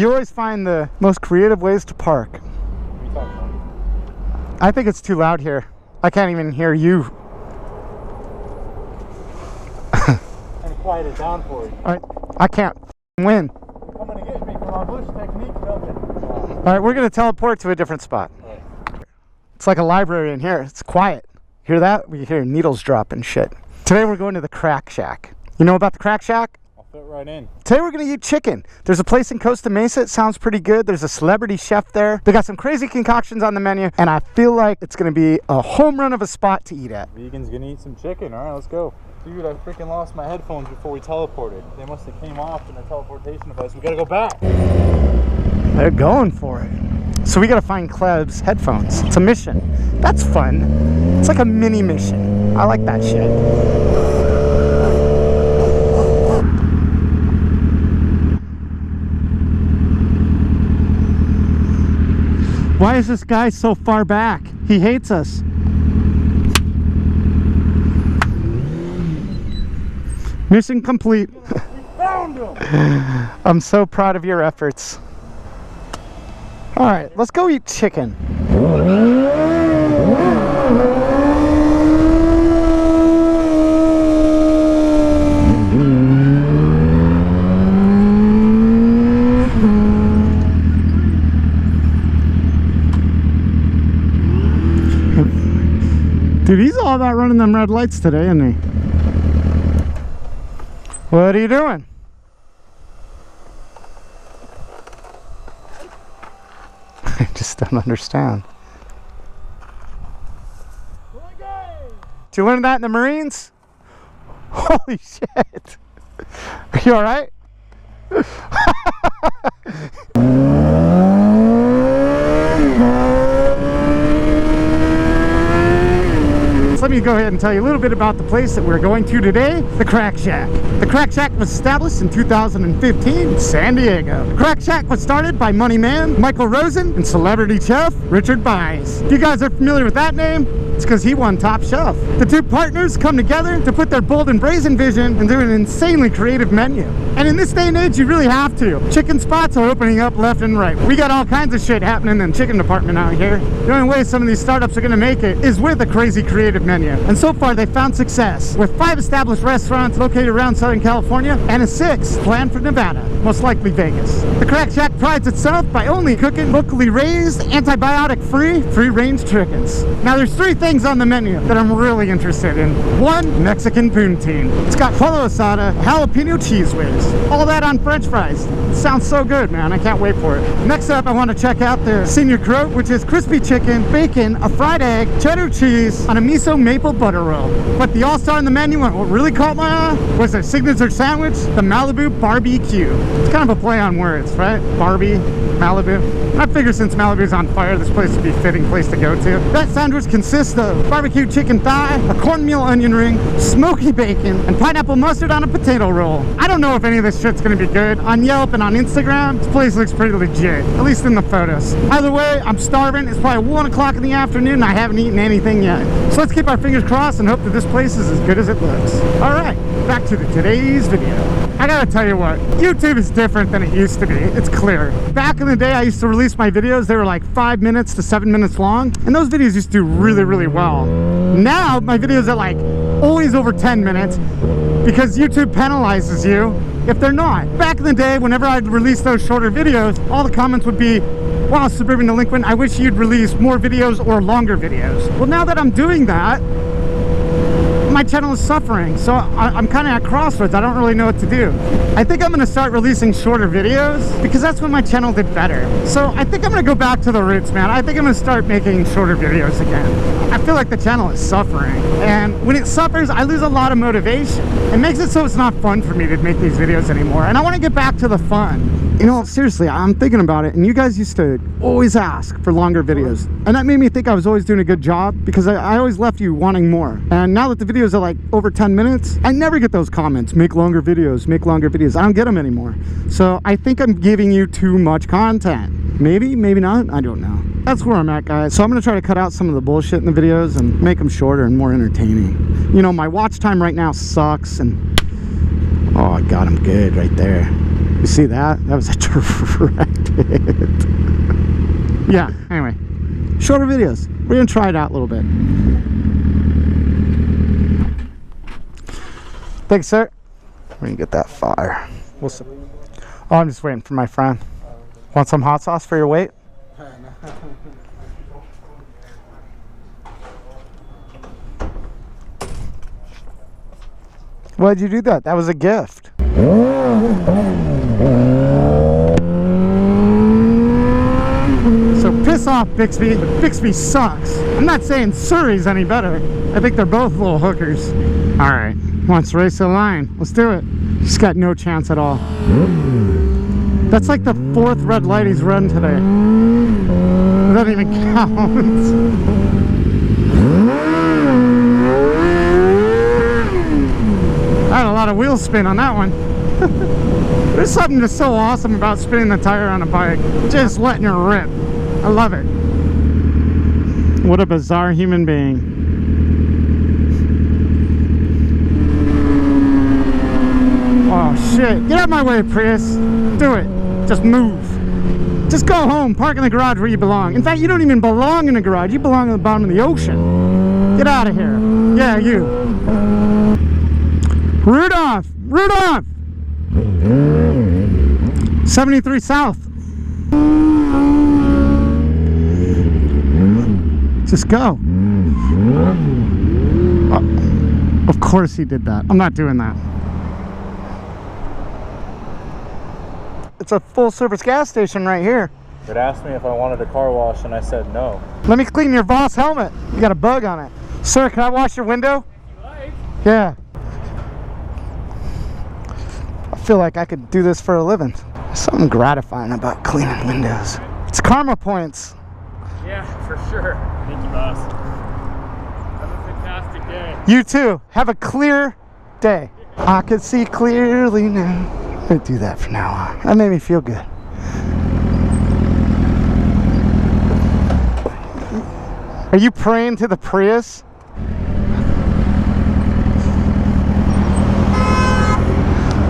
You always find the most creative ways to park. What are you talking about? I think it's too loud here. I can't even hear you. And quiet it down for you. I can't win. Coming to get me for my bush technique, jumping. All right, we're gonna teleport to a different spot. Right. It's like a library in here. It's quiet. Hear that? We hear needles drop and shit. Today we're going to the Crack Shack. You know about the Crack Shack? I'll fit right in. Today we're gonna eat chicken. There's a place in Costa Mesa. It sounds pretty good. There's a celebrity chef there. They got some crazy concoctions on the menu, and I feel like it's gonna be a home run of a spot to eat at. Vegan's gonna eat some chicken. All right, let's go. Dude, I freaking lost my headphones before we teleported. They must have came off in our teleportation device. We gotta go back. They're going for it. So we gotta find Kleb's headphones. It's a mission. That's fun. It's like a mini mission. I like that shit. Why is this guy so far back? He hates us. Mission complete. We found him! I'm so proud of your efforts. All right, let's go eat chicken. Dude, he's all about running them red lights today, isn't he? What are you doing? I just don't understand. Did you learn that in the Marines? Holy shit. Are you all right? Let me go ahead and tell you a little bit about the place that we're going to today, the Crack Shack. The Crack Shack was established in 2015 in San Diego. The Crack Shack was started by money man Michael Rosen and celebrity chef Richard Byes. If you guys are familiar with that name, it's because he won Top Chef. The two partners come together to put their bold and brazen vision and do an insanely creative menu. And in this day and age, you really have to. Chicken spots are opening up left and right. We got all kinds of shit happening in the chicken department out here. The only way some of these startups are gonna make it is with a crazy creative menu. And so far, they've found success with 5 established restaurants located around Southern California and a 6th planned for Nevada, most likely Vegas. The Crack Shack prides itself by only cooking locally raised, antibiotic-free, free-range chickens. Now, there's 3 things on the menu that I'm really interested in. 1, Mexican poutine. It's got pollo asada, jalapeno cheese whiz, all that on French fries. It sounds so good, man. I can't wait for it. Next up, I want to check out the Senior Croak, which is crispy chicken, bacon, a fried egg, cheddar cheese on a miso maple butter roll. But the all-star on the menu and what really caught my eye was their signature sandwich, the Malibu Barbecue. It's kind of a play on words, right? Barbie, Malibu. I figure since Malibu's on fire, this place would be a fitting place to go to. That sandwich consists of barbecue chicken thigh, a cornmeal onion ring, smoky bacon, and pineapple mustard on a potato roll. I don't know if any of this shit's gonna be good. On Yelp and on Instagram, this place looks pretty legit, at least in the photos. Either way, I'm starving. It's probably 1 o'clock in the afternoon and I haven't eaten anything yet. So let's keep our fingers crossed and hope that this place is as good as it looks. All right, back to today's video. I gotta tell you what, YouTube is different than it used to be. It's clear. Back in the day, I used to release my videos. They were like 5 minutes to 7 minutes long, and those videos used to do really, really well. Now, my videos are like always over 10 minutes because YouTube penalizes you if they're not. Back in the day, whenever I'd release those shorter videos, all the comments would be, wow, Suburban Delinquent, I wish you'd release more videos or longer videos. Well, now that I'm doing that, my channel is suffering, so I'm kind of at crossroads. I don't really know what to do. I think I'm going to start releasing shorter videos because that's when my channel did better. So I think I'm going to go back to the roots, man. I think I'm going to start making shorter videos again. I feel like the channel is suffering, and when it suffers, I lose a lot of motivation. It makes it so it's not fun for me to make these videos anymore, and I want to get back to the fun. You know, seriously, I'm thinking about it, and you guys used to always ask for longer videos, and that made me think I was always doing a good job because I always left you wanting more. And now that the videos are like over 10 minutes, I never get those comments, make longer videos, make longer videos. I don't get them anymore. So I think I'm giving you too much content. Maybe, maybe not, I don't know. That's where I'm at, guys. So I'm gonna try to cut out some of the bullshit in the videos and make them shorter and more entertaining. You know, my watch time right now sucks, and oh god, I'm good right there. You see that? That was a direct hit. Yeah, anyway. Shorter videos. We're going to try it out a little bit. Thanks, sir. We're going to get that fire. We'll see. Oh, I'm just waiting for my friend. Want some hot sauce for your weight? Why'd you do that? That was a gift. So piss off, Bixby. Bixby sucks. I'm not saying Surrey's any better. I think they're both little hookers. All right, let's race the line. Let's do it. He's got no chance at all. That's like the 4th red light he's run today. It doesn't even count. I had a lot of wheel spin on that one. There's something just so awesome about spinning the tire on a bike. Just letting it rip. I love it. What a bizarre human being. Oh shit. Get out of my way, Prius. Do it. Just move. Just go home. Park in the garage where you belong. In fact, you don't even belong in the garage. You belong at the bottom of the ocean. Get out of here. Yeah, you. Rudolph! Rudolph! 73 South. Just go. Oh, of course he did that. I'm not doing that. It's a full service gas station right here. It asked me if I wanted a car wash and I said no. Let me clean your Voss helmet. You got a bug on it. Sir, can I wash your window? You like? Yeah. I feel like I could do this for a living. There's something gratifying about cleaning windows. It's karma points. Yeah, for sure. Thank you, boss. Have a fantastic day. You too. Have a clear day. I can see clearly now. I'm gonna do that from now on. That made me feel good. Are you praying to the Prius?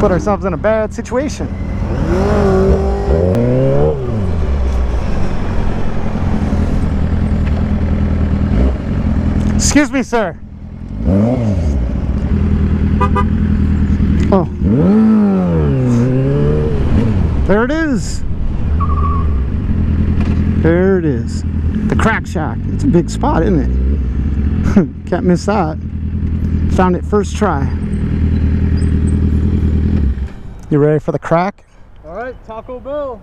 Put ourselves in a bad situation. Excuse me, sir. Oh. There it is. There it is. The Crack Shack. It's a big spot, isn't it? Can't miss that. Found it first try. You ready for the crack? All right, Taco Bell.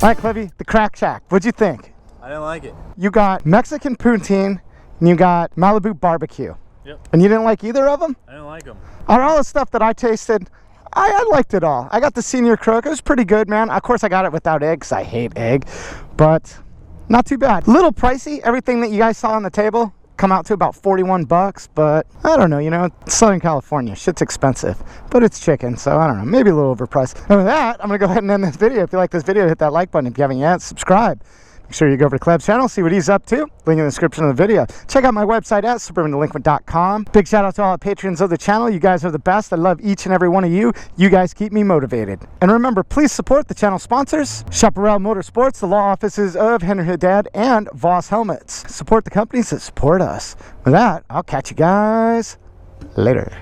All right, Klebby, the Crack Shack. What'd you think? I didn't like it. You got Mexican poutine and you got Malibu barbecue. Yep. And you didn't like either of them? I didn't like them. Out of all the stuff that I tasted, I liked it all. I got the senior crook. It was pretty good, man. Of course, I got it without egg because I hate egg, but not too bad. Little pricey. Everything that you guys saw on the table come out to about 41 bucks, but I don't know, you know, Southern California, shit's expensive, but it's chicken, so I don't know, maybe a little overpriced. And with that, I'm gonna go ahead and end this video. If you like this video, hit that like button. If you haven't yet, subscribe. Make sure you go over to Kleb's channel, see what he's up to. Link in the description of the video. Check out my website at SuburbanDelinquent.com. Big shout out to all the patrons of the channel. You guys are the best. I love each and every one of you. You guys keep me motivated. And remember, please support the channel sponsors, Chaparral Motorsports, the law offices of Henry Haddad, and Voss Helmets. Support the companies that support us. With that, I'll catch you guys later.